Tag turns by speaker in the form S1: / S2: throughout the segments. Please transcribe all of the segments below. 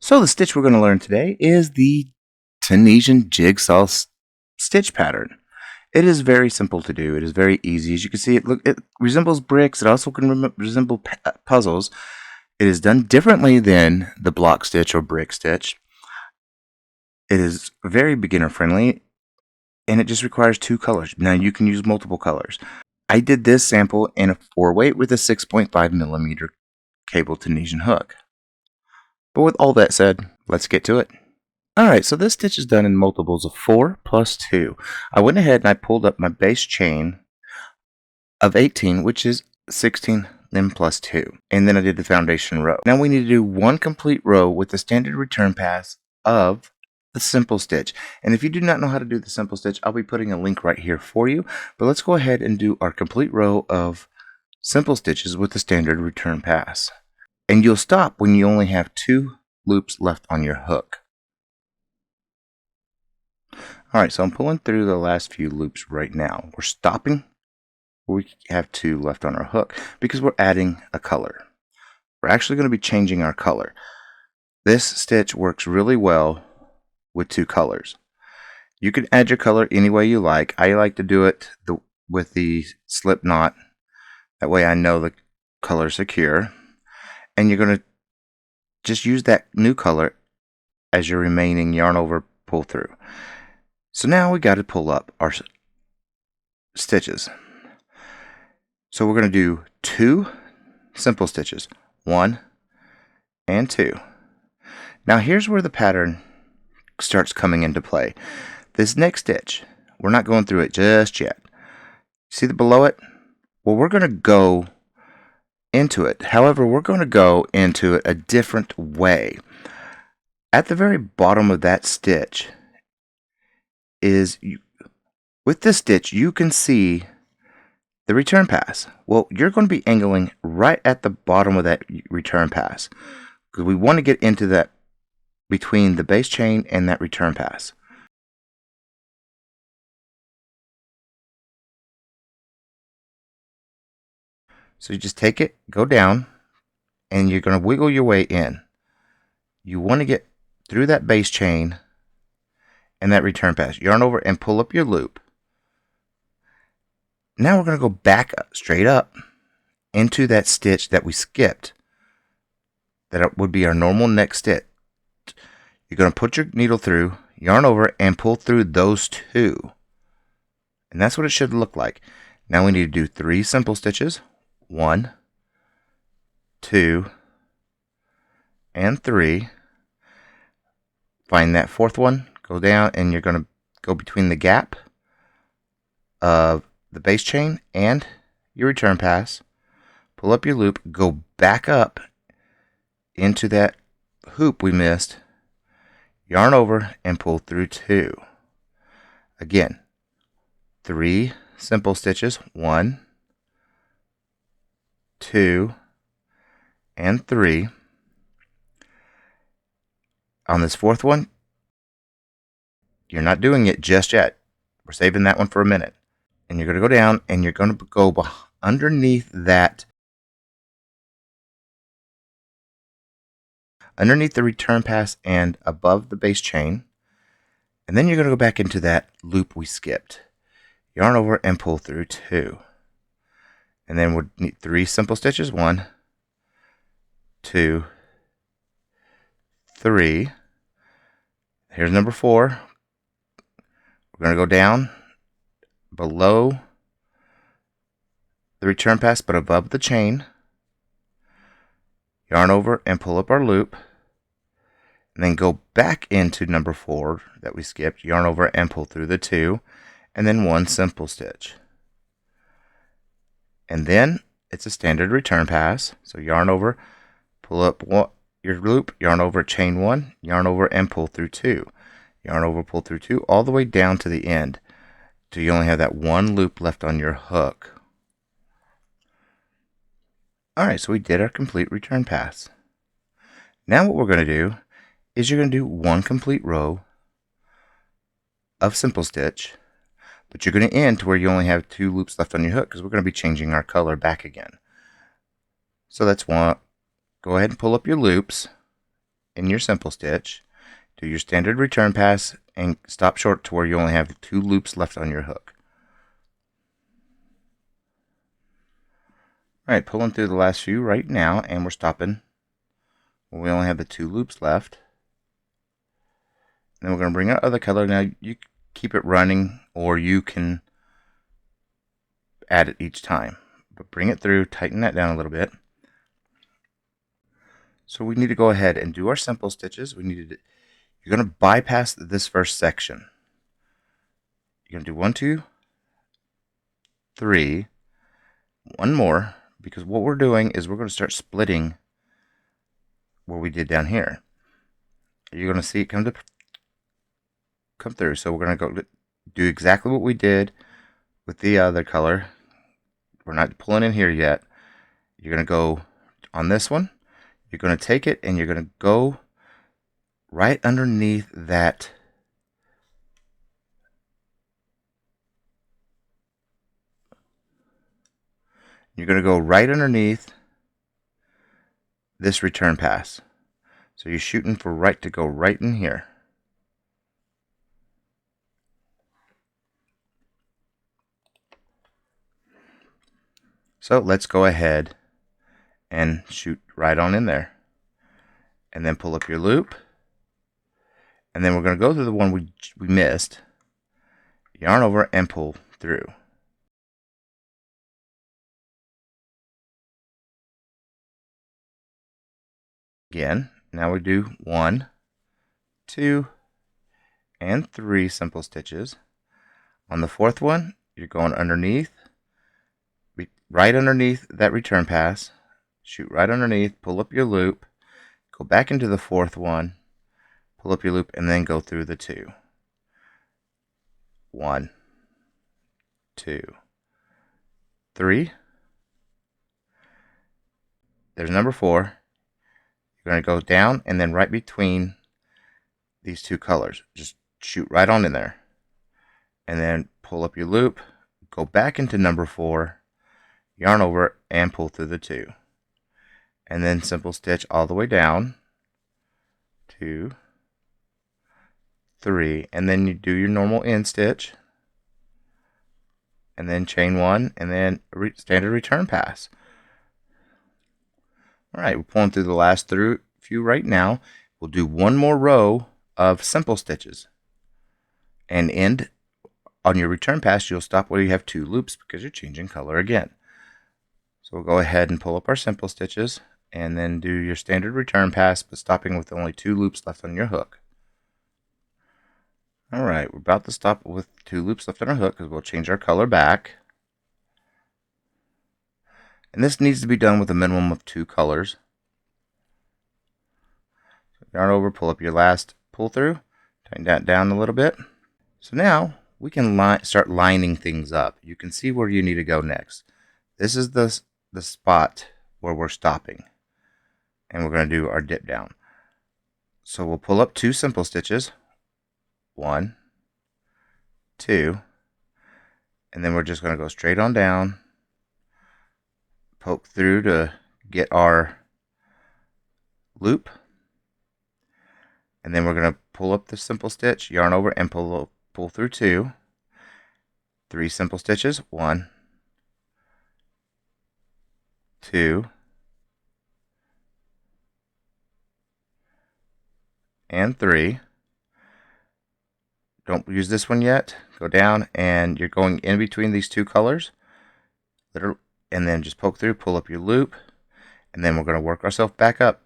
S1: So the stitch we're going to learn today is the Tunisian jigsaw stitch pattern. It is very simple to do. It is very easy. As you can see, it resembles bricks. It also can resemble puzzles. It is done differently than the block stitch or brick stitch. It is very beginner friendly, and it just requires 2 colors. Now you can use multiple colors. I did this sample in a 4-weight with a 6.5mm cable Tunisian hook. But with all that said, let's get to it. Alright, so this stitch is done in multiples of 4 plus 2. I went ahead and I pulled up my base chain of 18, which is 16, then plus 2. And then I did the foundation row. Now we need to do 1 complete row with the standard return pass of the simple stitch. And if you do not know how to do the simple stitch, I'll be putting a link right here for you. But let's go ahead and do our complete row of simple stitches with the standard return pass. And you'll stop when you only have 2 loops left on your hook. Alright, so I'm pulling through the last few loops right now. We're stopping where we have 2 left on our hook because we're adding a color. We're actually going to be changing our color. This stitch works really well with 2 colors. You can add your color any way you like. I like to do it with the slip knot. That way I know the color is secure. And you're going to just use that new color as your remaining yarn over pull through. So now we got to pull up our stitches. So we're going to do 2 simple stitches, 1 and 2. Now here's where the pattern starts coming into play. This next stitch, we're not going through it just yet. See the below it? Well, we're going to go into it. However, we're going to go into it a different way. At the very bottom of that stitch is, with this stitch, you can see the return pass. Well, you're going to be angling right at the bottom of that return pass because we want to get into that between the base chain and that return pass. So you just take it, go down, and you're going to wiggle your way in. You want to get through that base chain and that return pass. Yarn over and pull up your loop. Now we're going to go back up, straight up into that stitch that we skipped. That would be our normal next stitch. You're going to put your needle through, yarn over, and pull through those 2. And that's what it should look like. Now we need to do 3 simple stitches. 1, 2, and 3. Find that 4th one, go down, and you're going to go between the gap of the base chain and your return pass. Pull up your loop, go back up into that hoop we missed, yarn over, and pull through 2. Again, 3 simple stitches, 1, 2, and 3. On this 4th one, you're not doing it just yet. We're saving that one for a minute. And you're going to go down and you're going to go underneath that, underneath the return pass and above the base chain. And then you're going to go back into that loop we skipped. Yarn over and pull through 2. And then we'll need 3 simple stitches. 1, 2, 3. Here's number 4. We're going to go down below the return pass but above the chain. Yarn over and pull up our loop. And then go back into number 4 that we skipped. Yarn over and pull through the 2. And then 1 simple stitch. And then it's a standard return pass. So yarn over, pull up your loop, yarn over, chain 1, yarn over, and pull through 2. Yarn over, pull through 2, all the way down to the end. Till you only have that 1 loop left on your hook. Alright, so we did our complete return pass. Now what we're going to do is you're going to do 1 complete row of simple stitch. But you're going to end to where you only have 2 loops left on your hook because we're going to be changing our color back again. So that's one. Go ahead and pull up your loops. in your simple stitch, do your standard return pass, and stop short to where you only have 2 loops left on your hook. Alright, pulling through the last few right now, and we're stopping when we only have the 2 loops left. And then we're going to bring our other color. Now you keep it running, or you can add it each time. But bring it through, tighten that down a little bit. So we need to go ahead and do our simple stitches. You're going to bypass this first section. You're going to do 1, 2, 3, one more, because what we're doing is we're going to start splitting what we did down here. You're going to see it come through. So we're going to go do exactly what we did with the other color. We're not pulling in here yet. You're going to go on this one. You're going to take it and you're going to go right underneath that this return pass. So you're shooting for right to go right in here. So let's go ahead and shoot right on in there. And then pull up your loop. And then we're going to go through the one we missed. Yarn over and pull through. Again, now we do 1, 2, and 3 simple stitches. On the 4th one, you're going underneath, right underneath that return pass. Shoot right underneath, pull up your loop, go back into the 4th one, pull up your loop, and then go through the 2. 1, 2, 3. There's number 4. You're going to go down and then right between these 2 colors. Just shoot right on in there. And then pull up your loop, go back into number 4, yarn over, and pull through the 2. And then simple stitch all the way down. 2, 3. And then you do your normal end stitch. And then chain 1, and then standard return pass. Alright, we're pulling through the last few right now. We'll do one more row of simple stitches. And end on your return pass, you'll stop where you have 2 loops because you're changing color again. So we'll go ahead and pull up our simple stitches and then do your standard return pass, but stopping with only 2 loops left on your hook. Alright, we're about to stop with 2 loops left on our hook because we'll change our color back. And this needs to be done with a minimum of 2 colors. So yarn over, pull up your last pull through, tighten that down a little bit. So now we can start lining things up. You can see where you need to go next. This is the spot where we're stopping. And we're going to do our dip down. So we'll pull up 2 simple stitches. 1, 2. And then we're just going to go straight on down. Poke through to get our loop. And then we're going to pull up the simple stitch, yarn over, and pull through 2. 3 simple stitches. 1, 2, and 3. Don't use this one yet. Go down, and you're going in between these 2 colors. And then just poke through, pull up your loop, and then we're going to work ourselves back up.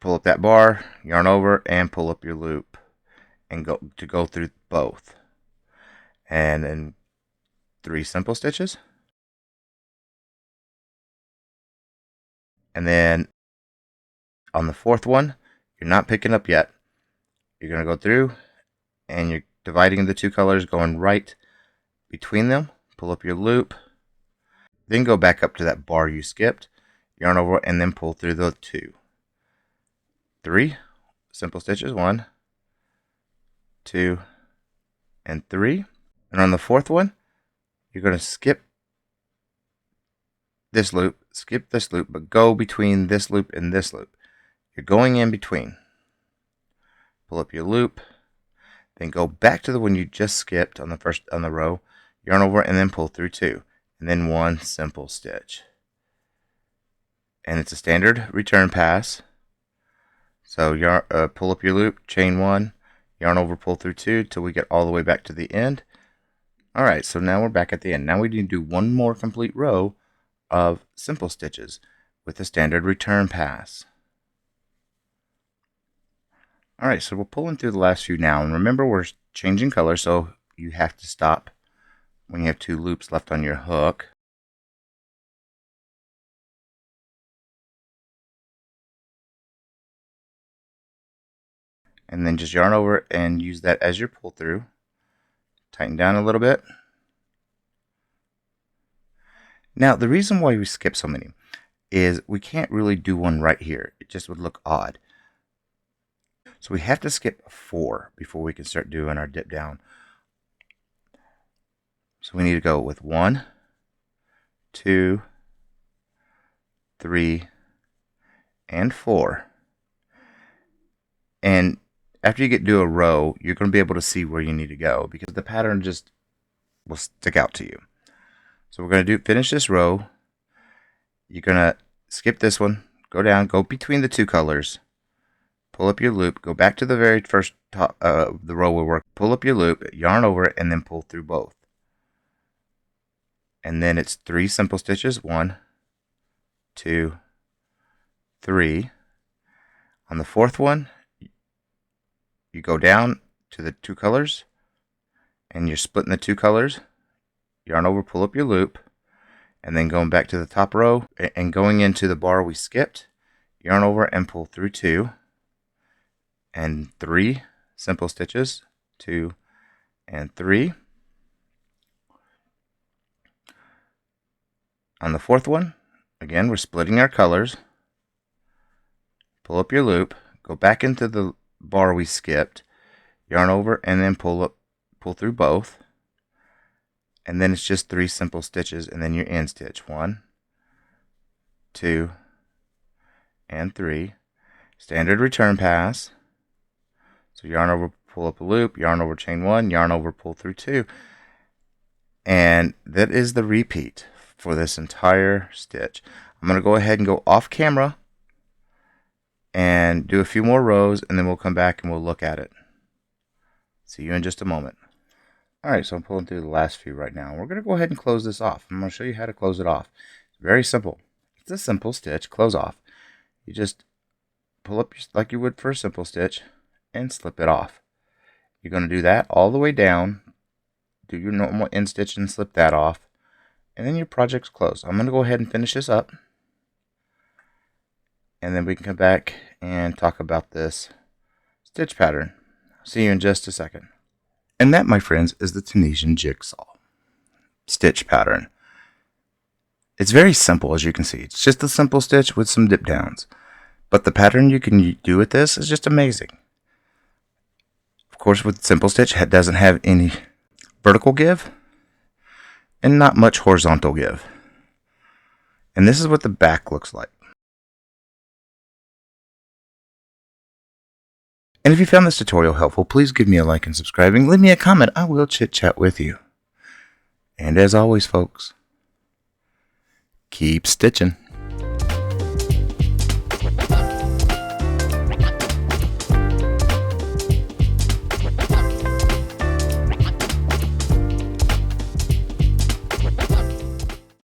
S1: Pull up that bar, yarn over, and pull up your loop, and go through both. And then 3 simple stitches. And then on the 4th one, you're not picking up yet. You're going to go through, and you're dividing the 2 colors, going right between them. Pull up your loop, then go back up to that bar you skipped, yarn over, and then pull through the 2. 3 simple stitches. 1, 2, and 3. And on the 4th one, you're going to skip this loop, skip this loop, but go between this loop and this loop. You're going in between. Pull up your loop, then go back to the one you just skipped on the row, yarn over, and then pull through 2, and then 1 simple stitch. And it's a standard return pass. So pull up your loop, chain 1, yarn over, pull through 2 till we get all the way back to the end. Alright, so now we're back at the end. Now we need to do one more complete row of simple stitches with the standard return pass. Alright, so we're pulling through the last few now, and remember we're changing color, so you have to stop when you have 2 loops left on your hook. And then just yarn over and use that as your pull through. Tighten down a little bit. Now, the reason why we skip so many is we can't really do one right here. It just would look odd. So we have to skip 4 before we can start doing our dip down. So we need to go with 1, 2, 3, and 4. And after you do a row, you're going to be able to see where you need to go because the pattern just will stick out to you. So we're going to finish this row. You're going to skip this one, go down, go between the 2 colors, pull up your loop, go back to the very first top the row we work, pull up your loop, yarn over it, and then pull through both. And then it's 3 simple stitches, 1, 2, 3. On the 4th one, you go down to the 2 colors, and you're splitting the 2 colors, yarn over, pull up your loop, and then going back to the top row and going into the bar we skipped, yarn over and pull through 2, and 3 simple stitches, 2 and 3. On the 4th one, again, we're splitting our colors, pull up your loop, go back into the bar we skipped, yarn over, and then pull through both. And then it's just 3 simple stitches, and then your end stitch. 1, 2, and 3. Standard return pass. So yarn over, pull up a loop, yarn over, chain 1, yarn over, pull through 2. And that is the repeat for this entire stitch. I'm going to go ahead and go off camera and do a few more rows, and then we'll come back and we'll look at it. See you in just a moment. Alright, so I'm pulling through the last few right now. We're going to go ahead and close this off. I'm going to show you how to close it off. It's very simple. It's a simple stitch, close off. You just pull up like you would for a simple stitch and slip it off. You're going to do that all the way down, do your normal end stitch and slip that off, and then your project's closed. I'm going to go ahead and finish this up, and then we can come back and talk about this stitch pattern. See you in just a second. And that, my friends, is the Tunisian jigsaw stitch pattern. It's very simple, as you can see. It's just a simple stitch with some dip downs. But the pattern you can do with this is just amazing. Of course, with simple stitch, it doesn't have any vertical give and not much horizontal give. And this is what the back looks like. And if you found this tutorial helpful, please give me a like and subscribing. Leave me a comment. I will chit chat with you. And as always, folks, keep stitching.